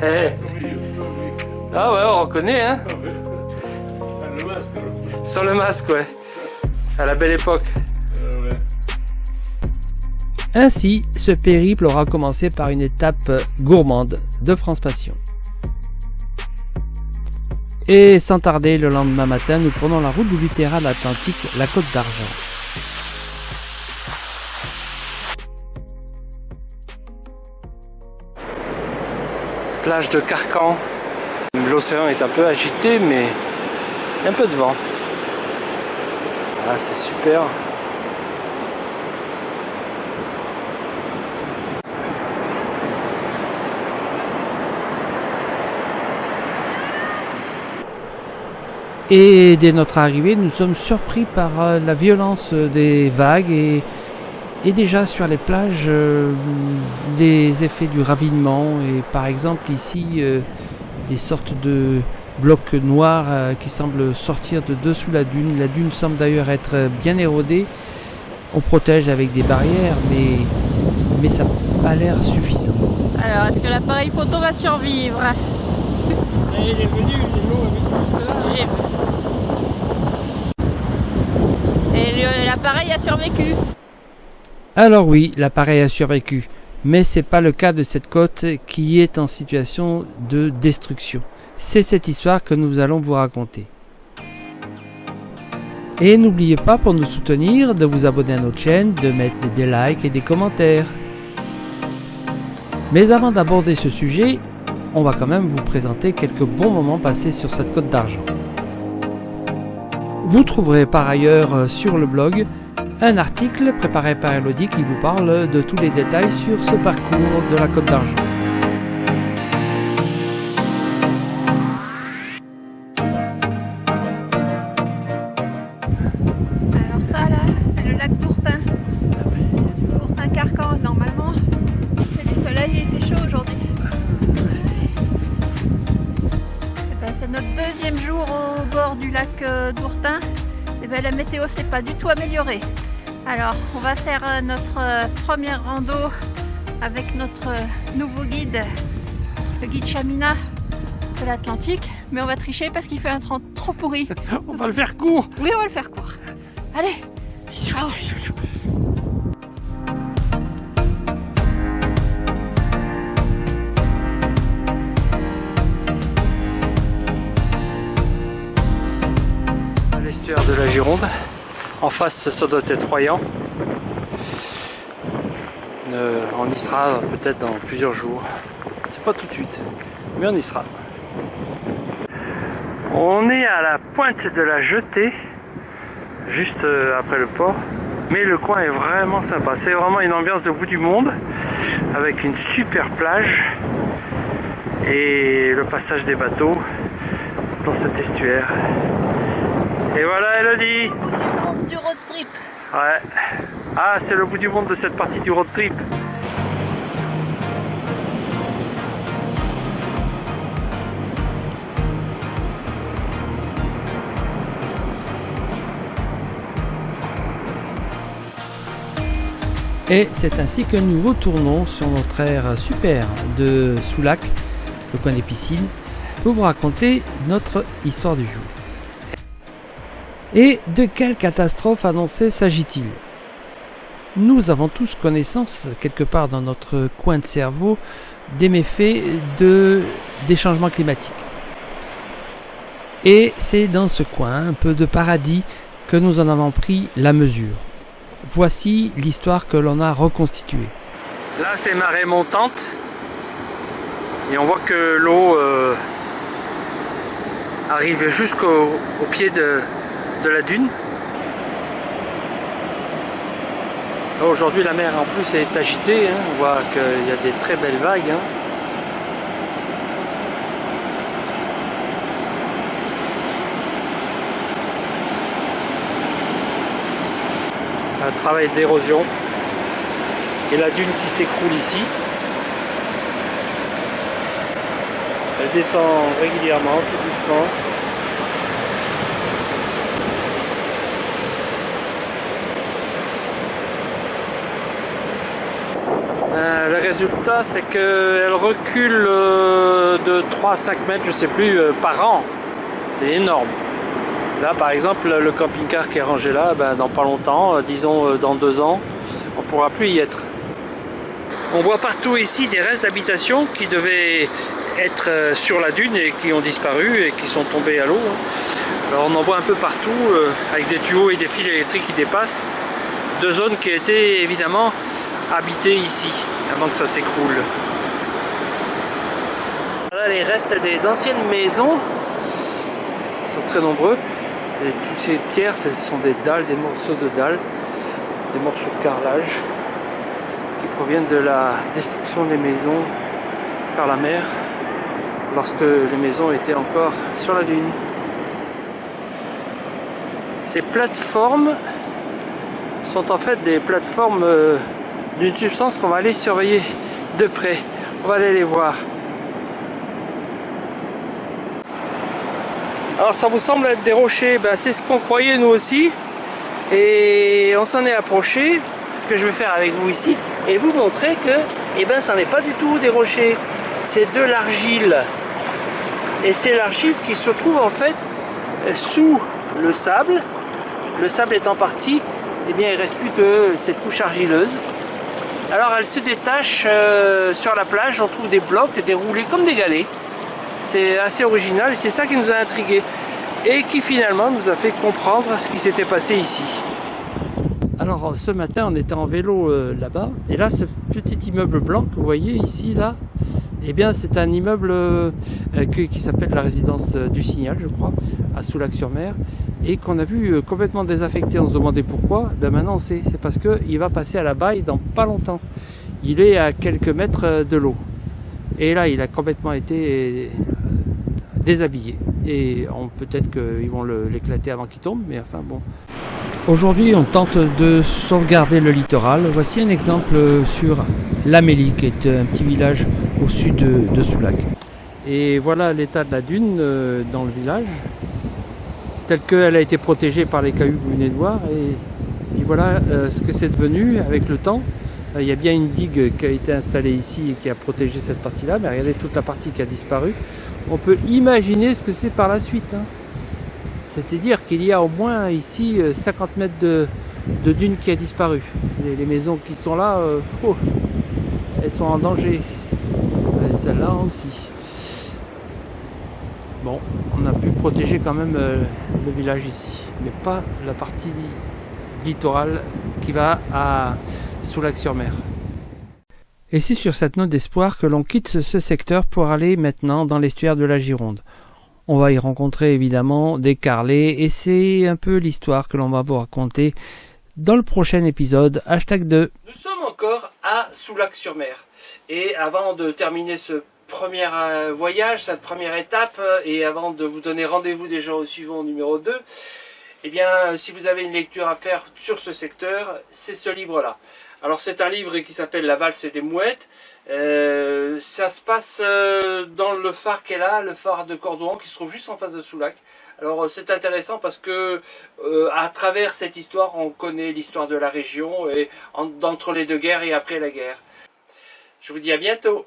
Ah ouais, on reconnaît, hein. Le masque, là. Sans le masque, ouais. À la belle époque. Ouais. Ainsi, ce périple aura commencé par une étape gourmande de France Passion. Et sans tarder, le lendemain matin, nous prenons la route du littoral atlantique, la Côte d'Argent. Plage de Carcan. L'océan est un peu agité, mais il y a un peu de vent. Ah, c'est super. Et dès notre arrivée, nous sommes surpris par la violence des vagues et déjà sur les plages, des effets du ravinement. Et par exemple ici, des sortes de blocs noirs qui semblent sortir de dessous la dune. La dune semble d'ailleurs être bien érodée. On protège avec des barrières, mais ça n'a pas l'air suffisant. Alors, est-ce que l'appareil photo va survivre? Il est venu, l'eau avec tout cela. J'ai vu. Et l'appareil a survécu. Alors oui, l'appareil a survécu, mais c'est pas le cas de cette côte qui est en situation de destruction. C'est cette histoire que nous allons vous raconter. Et n'oubliez pas, pour nous soutenir, de vous abonner à notre chaîne, de mettre des likes et des commentaires. Mais avant d'aborder ce sujet, on va quand même vous présenter quelques bons moments passés sur cette Côte d'Argent. Vous trouverez par ailleurs sur le blog un article préparé par Elodie qui vous parle de tous les détails sur ce parcours de la Côte d'Argent. Alors ça là, c'est le lac Dourtin. Dourtin-Carcan, normalement. Il fait du soleil et il fait chaud aujourd'hui. Et ben, c'est notre deuxième jour au bord du lac Dourtin. Et ben, la météo s'est pas du tout améliorée. Alors, on va faire notre première rando avec notre nouveau guide, le guide Chamina de l'Atlantique. Mais on va tricher parce qu'il fait un temps trop pourri. On va le faire court. Oui, on va le faire court. Allez, ciao. L'estuaire de la Gironde. En face, ça doit être Royan. On y sera peut-être dans plusieurs jours. C'est pas tout de suite, mais on y sera. On est à la pointe de la Jetée, juste après le port. Mais le coin est vraiment sympa. C'est vraiment une ambiance de bout du monde, avec une super plage et le passage des bateaux dans cet estuaire. Et voilà Elodie. Du road trip. Ouais. Ah, c'est le bout du monde de cette partie du road trip. Et c'est ainsi que nous retournons sur notre aire super de Soulac, le coin des piscines, pour vous raconter notre histoire du jour. Et de quelle catastrophe annoncée s'agit-il? Nous avons tous connaissance, quelque part dans notre coin de cerveau, des méfaits des changements climatiques. Et c'est dans ce coin, un peu de paradis, que nous en avons pris la mesure. Voici l'histoire que l'on a reconstituée. Là, c'est marée montante. Et on voit que l'eau arrive jusqu'au pied de la dune. Aujourd'hui, la mer en plus est agitée. Hein. On voit qu'il y a des très belles vagues. Hein. Un travail d'érosion. Et la dune qui s'écroule ici. Elle descend régulièrement, tout doucement. Le résultat, c'est qu'elle recule de 3 à 5 mètres, je sais plus, par an. C'est énorme. Là, par exemple, le camping-car qui est rangé là, dans pas longtemps, disons dans 2 ans, on ne pourra plus y être. On voit partout ici des restes d'habitation qui devaient être sur la dune et qui ont disparu et qui sont tombés à l'eau. Alors on en voit un peu partout avec des tuyaux et des fils électriques qui dépassent. 2 zones qui étaient évidemment habitées ici avant que ça s'écroule. Voilà les restes des anciennes maisons. Ils sont très nombreux. Et toutes ces pierres, ce sont des dalles, des morceaux de dalles, des morceaux de carrelage qui proviennent de la destruction des maisons par la mer lorsque les maisons étaient encore sur la dune. Ces plateformes sont en fait des plateformes d'une substance qu'on va aller surveiller de près. On va aller les voir. Alors ça vous semble être des rochers, c'est ce qu'on croyait nous aussi. Et on s'en est approché, ce que je vais faire avec vous ici, et vous montrer que ça n'est pas du tout des rochers, c'est de l'argile. Et c'est l'argile qui se trouve en fait sous le sable. Le sable étant parti, il ne reste plus que cette couche argileuse. Alors elle se détache sur la plage, on trouve des blocs déroulés comme des galets. C'est assez original et c'est ça qui nous a intrigués et qui finalement nous a fait comprendre ce qui s'était passé ici. Alors ce matin on était en vélo là-bas et là ce petit immeuble blanc que vous voyez ici là, c'est un immeuble qui s'appelle la résidence du Signal, je crois, à Soulac-sur-Mer, et qu'on a vu complètement désaffecté. On se demandait pourquoi. Maintenant on sait, c'est parce qu'il va passer à la baille dans pas longtemps. Il est à quelques mètres de l'eau. Et là il a complètement été déshabillé. Et peut-être qu'ils vont l'éclater avant qu'il tombe, mais enfin bon. Aujourd'hui, on tente de sauvegarder le littoral. Voici un exemple sur l'Amélie, qui est un petit village au sud de Soulac. Et voilà l'état de la dune dans le village, telle qu'elle a été protégée par les cailloux que vous venez de voir. Et voilà ce que c'est devenu avec le temps. Il y a bien une digue qui a été installée ici et qui a protégé cette partie-là, mais regardez toute la partie qui a disparu. On peut imaginer ce que c'est par la suite. C'est-à-dire qu'il y a au moins ici 50 mètres de dune qui a disparu. Les maisons qui sont là, elles sont en danger. Et celle-là aussi. Bon, on a pu protéger quand même le village ici, mais pas la partie littorale qui va à Soulac-sur-Mer. Et c'est sur cette note d'espoir que l'on quitte ce secteur pour aller maintenant dans l'estuaire de la Gironde. On va y rencontrer évidemment des carlets et c'est un peu l'histoire que l'on va vous raconter dans le prochain épisode #2. Nous sommes encore à Soulac-sur-Mer et avant de terminer ce premier voyage, cette première étape, et avant de vous donner rendez-vous déjà au suivant numéro 2, si vous avez une lecture à faire sur ce secteur, c'est ce livre-là. Alors c'est un livre qui s'appelle La valse des mouettes. Ça se passe dans le phare qu'elle a, le phare de Cordouan, qui se trouve juste en face de Soulac. Alors c'est intéressant parce que à travers cette histoire, on connaît l'histoire de la région et d'entre les deux guerres et après la guerre. Je vous dis à bientôt.